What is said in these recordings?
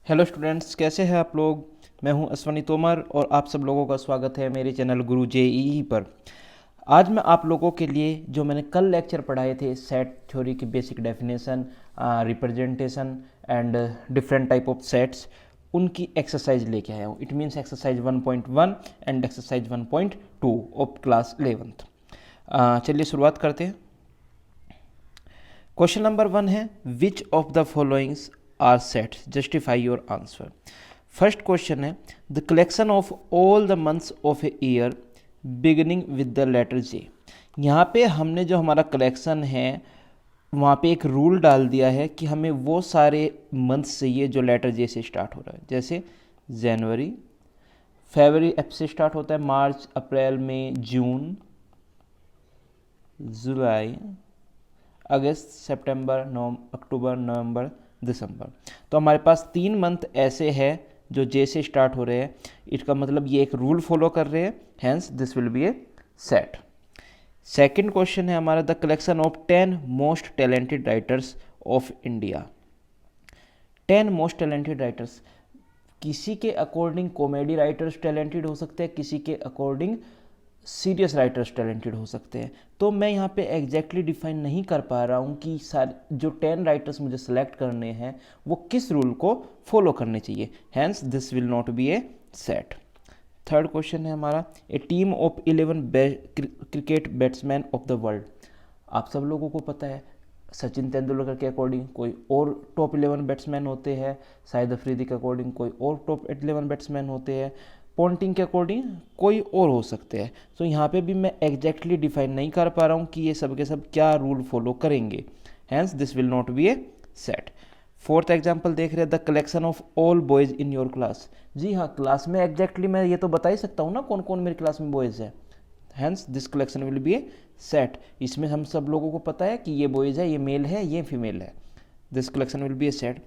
Hello students, कैसे हैं आप लोग। मैं हूं अश्वनी तोमर और आप सब लोगों का स्वागत है मेरे चैनल गुरु जेईई पर। आज मैं आप लोगों के लिए जो मैंने कल लेक्चर पढ़ाए थे, सेट थ्योरी की basic definition, representation and different type of sets, उनकी एक्सरसाइज लेके आया हूँ। It means exercise 1.1 and exercise 1.2 of class 11th। चलिए शुरुआत करते हैं। क्वेश्चन नंबर 1 है, which of the followings are sets, justify your answer. First question है, the collection of all the months of a year beginning with the letter J. यहाँ पे हमने जो हमारा कलेक्शन है वहाँ पे एक रूल डाल दिया है कि हमें वो सारे मंथ्स चाहिए जो लेटर जे से स्टार्ट हो रहा है। जैसे जनवरी, फरवरी एफ से स्टार्ट होता है, मार्च, अप्रैल, मई, जून, जुलाई, अगस्त, सितंबर, अक्टूबर, नवंबर, दिसंबर। तो हमारे पास 3 मंथ ऐसे हैं जो जे से स्टार्ट हो रहे हैं। इसका मतलब ये एक रूल फॉलो कर रहे हैं, hence this will be a set. Second question है हमारा, the collection of 10 most talented writers of India. 10 most talented writers, किसी के अकॉर्डिंग कॉमेडी राइटर्स टैलेंटेड हो सकते हैं, किसी के अकॉर्डिंग सीरियस राइटर्स टैलेंटेड हो सकते हैं। तो मैं यहाँ पे एग्जैक्टली डिफाइन नहीं कर पा रहा हूँ कि सारे जो 10 राइटर्स मुझे सेलेक्ट करने हैं वो किस रूल को फॉलो करने चाहिए, hence this will not be a set. Third question है हमारा, a team of 11 cricket batsmen of the world. आप सब लोगों को पता है सचिन तेंदुलकर के अकॉर्डिंग कोई और टॉप 11 बैट्समैन होते हैं, शाहिद अफरीदी के अकॉर्डिंग कोई और टॉप 11 बैट्समैन होते हैं, पॉन्टिंग के अकॉर्डिंग कोई और हो सकते हैं। तो यहाँ पे भी मैं एग्जैक्टली डिफाइन नहीं कर पा रहा हूँ कि ये सब के सब क्या रूल फॉलो करेंगे, hence this will not be a set. Fourth example देख रहे हैं, the collection of all boys in your class. जी हाँ, क्लास में एग्जैक्टली मैं ये तो बता ही सकता हूँ ना कौन कौन मेरी क्लास में बॉयज़ है, hence this collection will be a set. इसमें हम सब लोगों को पता है कि ये बॉयज़ है, ये मेल है, ये फीमेल है, this collection will be a set.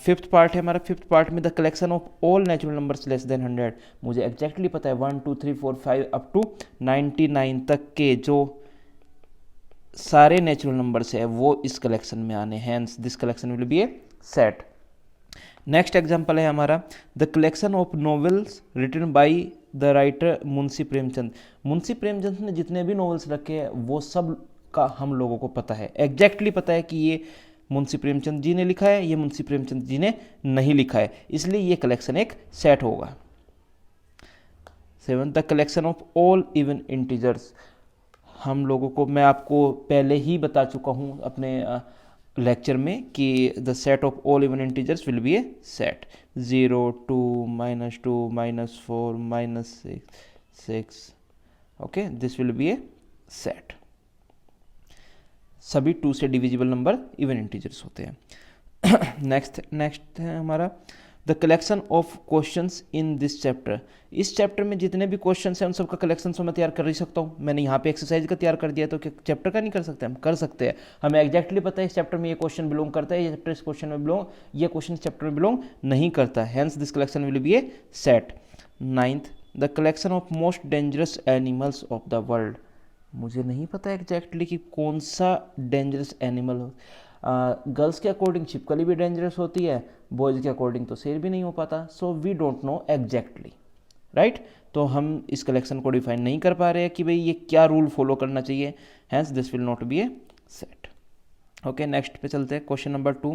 Fifth part है हमारा, फिफ्थ पार्ट में the collection of all natural numbers less than 100। मुझे एग्जैक्टली पता है 1 2 3 4 5 अप टू 99 तक के जो सारे नेचुरल नंबर्स है वो इस कलेक्शन में आने, hence this collection will be a set. Next example है हमारा, the collection of novels written by the writer Munshi Premchand. Munshi Premchand ने जितने भी नॉवेल्स रखे हैं वो सब का हम लोगों को पता है, एग्जैक्टली पता है कि ये मुंशी प्रेमचंद जी ने लिखा है, ये मुंशी प्रेमचंद जी ने नहीं लिखा है, इसलिए ये कलेक्शन एक सेट होगा। 7, the collection of all even integers. हम लोगों को, मैं आपको पहले ही बता चुका हूँ अपने लेक्चर में कि the set of all even integers will be a set. 0 2 -2 -4 -6, okay, this will be a set. सभी 2 से डिविजिबल नंबर इवन इंटीजर्स होते हैं। नेक्स्ट है हमारा, the collection of questions in this chapter. इस चैप्टर में जितने भी क्वेश्चंस हैं उन सब का कलेक्शन तो मैं तैयार कर ही सकता हूँ। मैंने यहाँ पे एक्सरसाइज का तैयार कर दिया, तो क्या चैप्टर का नहीं कर सकते? हम कर सकते हैं। हमें एग्जैक्टली पता है इस चैप्टर में ये क्वेश्चन बिलोंग करता है, ये चैप्टर इस क्वेश्चन में बिलोंग, ये क्वेश्चन इस चैप्टर में बिलोंग नहीं करता, hence this collection will be a set. 9th, the collection of most dangerous animals of the world. मुझे नहीं पता एग्जैक्टली कि कौन सा डेंजरस एनिमल हो। गर्ल्स के अकॉर्डिंग छिपकली भी डेंजरस होती है, बॉयज़ के अकॉर्डिंग तो शेर भी नहीं हो पाता, so we don't know exactly, right. तो हम इस कलेक्शन को डिफाइन नहीं कर पा रहे हैं कि भाई ये क्या रूल फॉलो करना चाहिए, hence this will not be a set. Okay, next पे चलते हैं। Question number 2,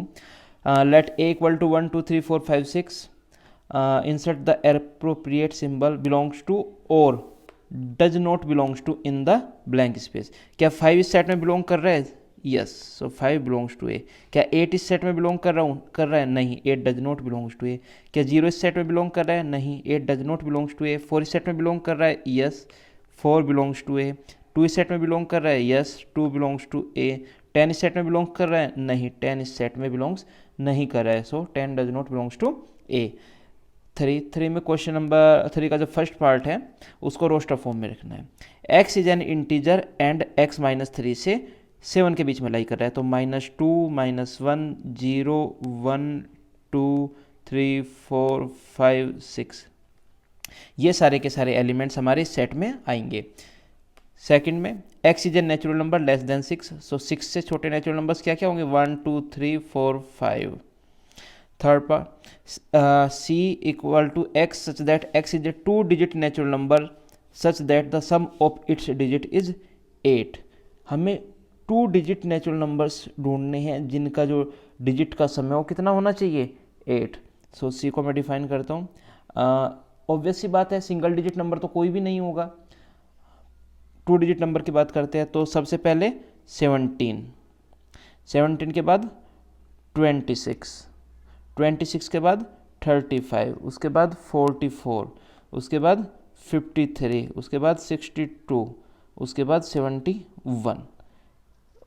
let A equal to 1 2 3 4 5 6, insert the appropriate symbol belongs to और does not belongs to in the blank space. क्या 5 इस set में belong कर रहा है? Yes, so 5 belongs to A. क्या 8 इस सेट में बिलोंग कर रहा है? नहीं, 8 does not belongs to A. क्या 0 इस सेट में बिलोंग कर रहा है? नहीं, 8 डज नॉट बिलोंग्स टू ए। 4 इस सेट में बिलोंग कर रहा है? यस, 4 बिलोंग्स टू ए। 2 इस सेट में बिलोंग कर रहा है? यस, 2 बिलोंग्स टू ए। 10 इस सेट में बिलोंग कर रहा है? नहीं, 10 इस सेट में बिलोंग्स नहीं कर रहा है, सो 10 डज नॉट बिलोंग्स टू ए। 3 में क्वेश्चन नंबर 3 का जो फर्स्ट पार्ट है उसको रोस्टर फॉर्म में रखना है। x is an integer and x -3 से 7 के बीच में लाई कर रहा है, तो -2 -1 0 1 2 3 4 5 6, ये सारे के सारे एलिमेंट्स हमारे सेट में आएंगे। सेकंड में x is an natural number less than 6, सो 6 से छोटे नेचुरल नंबर्स क्या क्या होंगे? 1 2 3 4 5। Third part C equal to X such that X is a 2 digit natural number such that the sum of its digit is 8। हमें 2 digit natural numbers ढूंढने हैं जिनका जो डिजिट का सम है वो कितना होना चाहिए 8। सो सी को मैं डिफाइन करता हूँ। ऑब्वियस सी बात है सिंगल डिजिट नंबर तो कोई भी नहीं होगा। 2 डिजिट नंबर की बात करते हैं तो सबसे पहले 17 के बाद 26 के बाद 35, उसके बाद 44, उसके बाद 53, उसके बाद 62, उसके बाद 71,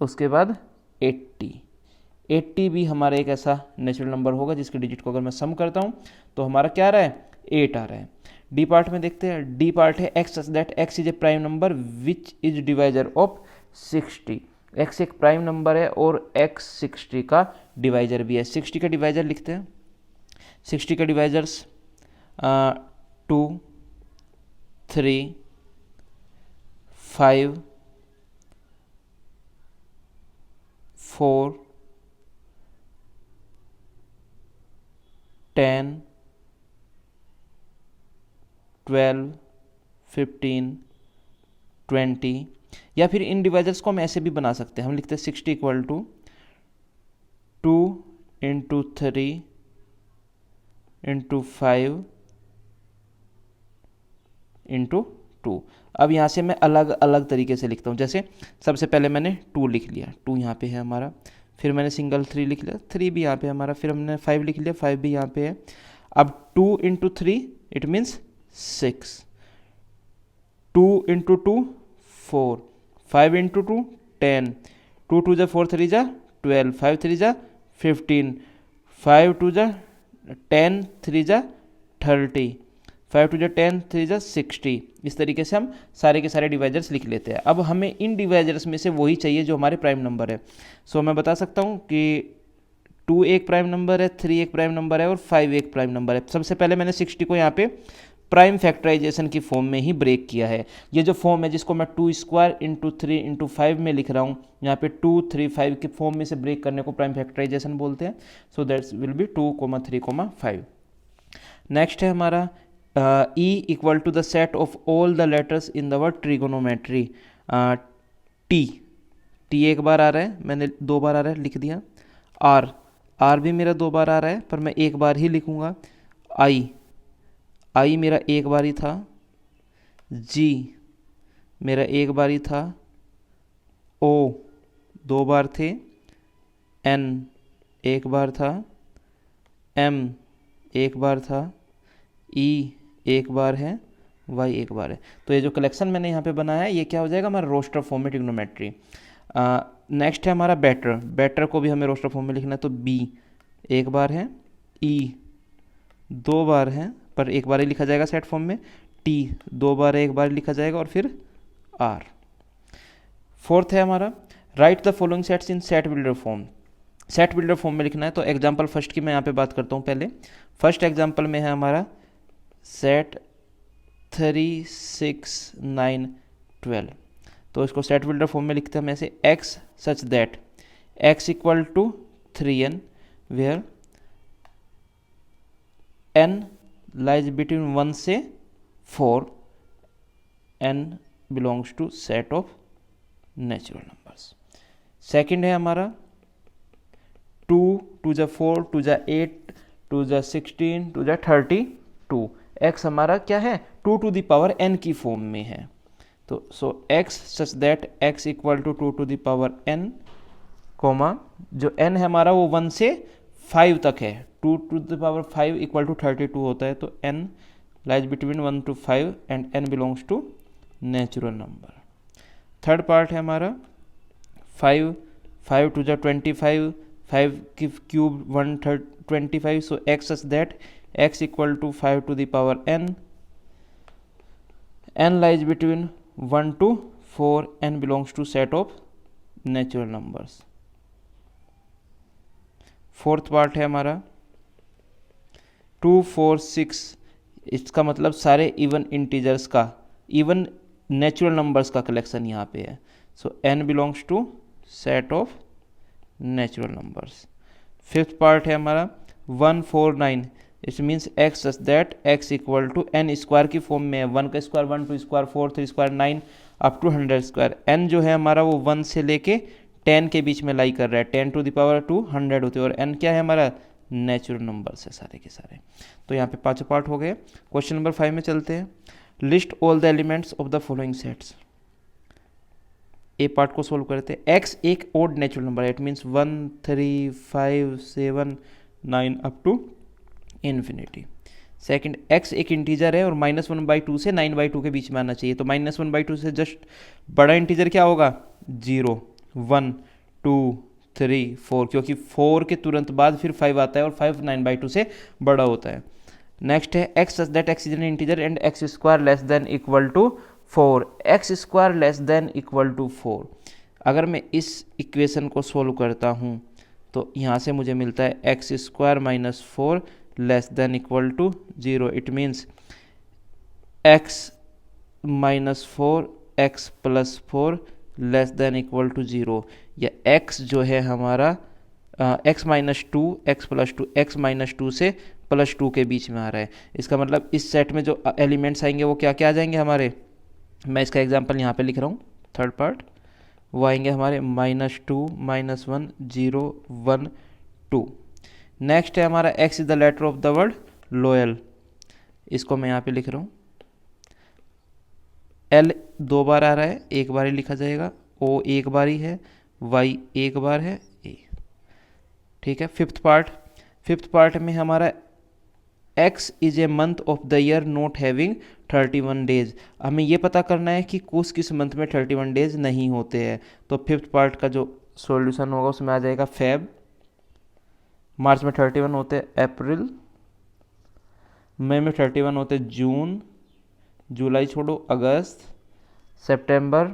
उसके बाद 80 भी हमारा एक ऐसा नेचुरल नंबर होगा जिसके डिजिट को अगर मैं सम करता हूँ तो हमारा क्या आ रहा है 8 आ रहा है। डी पार्ट में देखते हैं। डी पार्ट है X such that X is A prime number which is divisor of 60। X एक प्राइम नंबर है और एक्स 60 का डिवाइजर भी है। 60 का डिवाइजर लिखते हैं। 60 का डिवाइजर्स 2, 3, 5, 4, 10, 12, 15, 20, या फिर इन डिवाइजर्स को हम ऐसे भी बना सकते हैं। हम लिखते हैं 60 equal to 2 into 3 into 5 into 2। अब यहाँ से मैं अलग अलग तरीके से लिखता हूँ। जैसे सबसे पहले मैंने 2 लिख लिया, 2 यहाँ पे है हमारा। फिर मैंने सिंगल 3 लिख लिया, 3 भी यहाँ पे हमारा। फिर हमने 5 लिख लिया, 5 भी यहाँ पे है। अब 2 into 3 it means 6, 2 into 2 4, 5 into 2 10, 2 2 जा 4 3 जा 12, 5 3 जा 15, 5 2 जा 10, 3 जा 30, 5 2 जा 10, 3 जा 60। इस तरीके से हम सारे के सारे डिवाइजर्स लिख लेते हैं। अब हमें इन डिवाइजर्स में से वही चाहिए जो हमारे प्राइम नंबर है। सो मैं बता सकता हूँ कि 2 एक प्राइम नंबर है, 3 एक प्राइम नंबर है और 5 एक प्राइम नंबर है। सबसे पहले मैंने 60 को यहाँ पे प्राइम फैक्टराइजेशन की फॉर्म में ही ब्रेक किया है। ये जो फॉर्म है जिसको मैं 2 स्क्वायर इंटू 3 इंटू 5 में लिख रहा हूँ, यहाँ पे 2 3 5 के फॉर्म में से ब्रेक करने को प्राइम फैक्टराइजेशन बोलते हैं। So that's will be 2, 3, 5। Next है हमारा E equal to the set of all the letters in the word trigonometry. T एक बार आ रहा है, मैंने 2 बार आ रहा है लिख दिया। आर भी मेरा 2 बार आ रहा है पर मैं 1 बार ही लिखूंगा। आई मेरा 1 बार ही था। जी मेरा 1 बार ही था। ओ 2 बार थे। एन 1 बार था। एम 1 बार था। ई 1 बार है। वाई 1 बार है। तो ये जो कलेक्शन मैंने यहाँ पे बनाया है ये क्या हो जाएगा हमारा रोस्टर फॉर्म में ट्रिग्नोमेट्री। नेक्स्ट है हमारा बैटर को भी हमें रोस्टर फॉर्म में लिखना है। तो बी 1 बार है। ई 2 बार है पर 1 बार ही लिखा जाएगा सेट फॉर्म में। टी 2 बार है, 1 बार लिखा जाएगा। और फिर आर। फोर्थ है हमारा right the following sets in set builder form. Set builder form में लिखना है। तो एग्जाम्पल फर्स्ट की मैं यहाँ पे बात करता हूँ पहले। फर्स्ट एग्जाम्पल में है हमारा सेट 3 6 9 12। तो इसको सेट बिल्डर फॉर्म में लिखते हैं हम ऐसे X such that X equal to 3n where n lies between 1 से 4, n belongs to set of natural numbers। Second है हमारा 2 2 जा 4 2 जा 8 2 जा 16 2 जा 32। x हमारा क्या है 2 टू द पावर n की फॉर्म में है। तो so x such that x equal to 2 to the power n, comma जो n है हमारा वो 1 से 5 तक है। 2 to the power 5 equal to 32 होता है। तो n lies between 1 to 5 and n belongs to natural number. Third part है हमारा 5 5 टू जा 25, 5 की cube 125। So x such that x equal to 5 to the power n lies between 1 to 4 n belongs to set of natural numbers. Fourth part है हमारा 2 4 6। इसका मतलब सारे इवन इंटीजर्स का, इवन नेचुरल नंबर्स का कलेक्शन यहाँ पे है। So n belongs to set of natural numbers. Fifth part है हमारा 149, it means X such that X equal to N square की फॉर्म में है, 1 का square 1, 2 square 4, 3 square 9 up to 100 square. N जो है हमारा वो 1 से लेके 10 के बीच में लाई कर रहा है, 10 टू द पावर 2 100 होते हैं, और एन क्या है हमारा नेचुरल नंबर्स है सारे के सारे। तो यहाँ पे 5 पार्ट हो गए। क्वेश्चन नंबर 5 में चलते हैं। List all the elements of the following sets. A part को सोल्व करते हैं। एक्स एक ओड नेचुरल नंबर है, it means 1, 3, 5, 7, 9 up to infinity. Second, X एक इंटीजर है और -1/2 से 9/2 के बीच में आना चाहिए, तो -1/2 से जस्ट बड़ा इंटीजर क्या होगा 0, 1, 2, 3, 4, क्योंकि 4 के तुरंत बाद फिर 5 आता है और 5 9/2 से बड़ा होता है। नेक्स्ट है X such that X is an integer and X square less than equal to 4, X square less than equal to 4। अगर मैं इस इक्वेशन को सोल्व करता हूँ तो यहाँ से मुझे मिलता है X square minus 4 less than equal to 0, it means X minus 4 X plus 4 less than equal to 0, या एक्स जो है हमारा X minus 2 X plus 2 X minus 2 से +2 के बीच में आ रहा है। इसका मतलब इस सेट में जो एलिमेंट्स आएंगे वो क्या क्या आ जाएंगे हमारे, मैं इसका एग्जांपल यहाँ पे लिख रहा हूँ थर्ड पार्ट, वो आएंगे हमारे -2, -1, 0, 1, 2। नेक्स्ट है हमारा x is the letter of the word loyal, इसको मैं यहाँ पे लिख रहा हूँ। L 2 बार आ रहा है, एक बार ही लिखा जाएगा, O एक बार ही है, Y एक बार है, A। ठीक है। फिफ्थ पार्ट में हमारा X is a month of the year not having 31 days. हमें ये पता करना है कि किस मंथ में 31 डेज नहीं होते हैं, तो फिफ्थ पार्ट का जो सॉल्यूशन होगा उसमें आ जाएगा फेब, मार्च में 31 होते हैं, अप्रैल, मई में 31 होते, जून, जुलाई छोड़ो, अगस्त, सितंबर,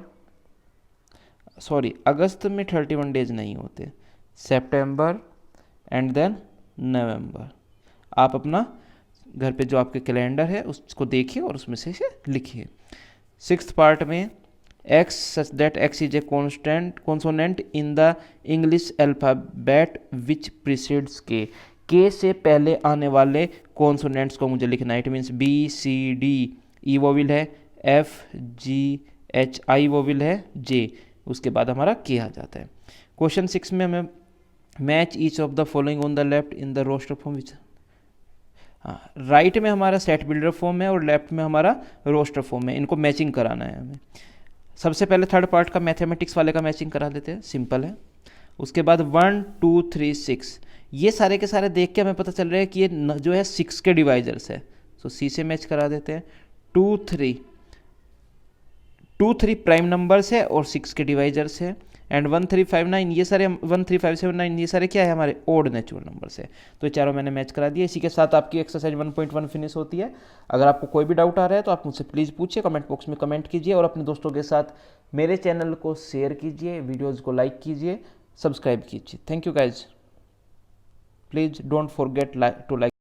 अगस्त में 31 डेज नहीं होते, सितंबर एंड देन नवंबर। आप अपना घर पे जो आपके कैलेंडर है उसको देखिए और उसमें से लिखिए। सिक्स्थ पार्ट में x such that X is A consonant in the English alphabet which precedes के से पहले आने वाले कॉन्सोनेंट्स को मुझे लिखना है, it means B C D, E vowel है, एफ जी एच, आई वोविल है, जे, उसके बाद हमारा के आ जाता है। क्वेश्चन 6 में हमें match each of the following on the left in the roster form which, हाँ, राइट में हमारा सेट बिल्डर फॉर्म है और लेफ्ट में हमारा रोस्टर फॉर्म है, इनको मैचिंग कराना है हमें। सबसे पहले थर्ड पार्ट का मैथमेटिक्स वाले का मैचिंग करा देते हैं, सिंपल है। उसके बाद 1, 2, 3, 6, ये सारे के सारे देख के हमें पता चल रहा है कि ये जो है 6 के डिवाइजर्स है, तो सी से मैच करा देते हैं। 2, 3 प्राइम नंबर्स है और 6 के डिवाइजर्स है, एंड 1, 3, 5, 9 ये सारे 1, 3, 5, 7, 9 ये सारे क्या है हमारे ओड नेचुरल नंबर्स है। तो ये चारों मैंने मैच करा दिए। इसी के साथ आपकी एक्सरसाइज 1.1 फिनिश होती है। अगर आपको कोई भी डाउट आ रहा है तो आप मुझसे प्लीज़ पूछिए, कमेंट बॉक्स में कमेंट कीजिए और अपने दोस्तों के साथ मेरे चैनल को शेयर कीजिए, वीडियोज़ को लाइक कीजिए, सब्सक्राइब कीजिए। Thank you guys, please don't forget to like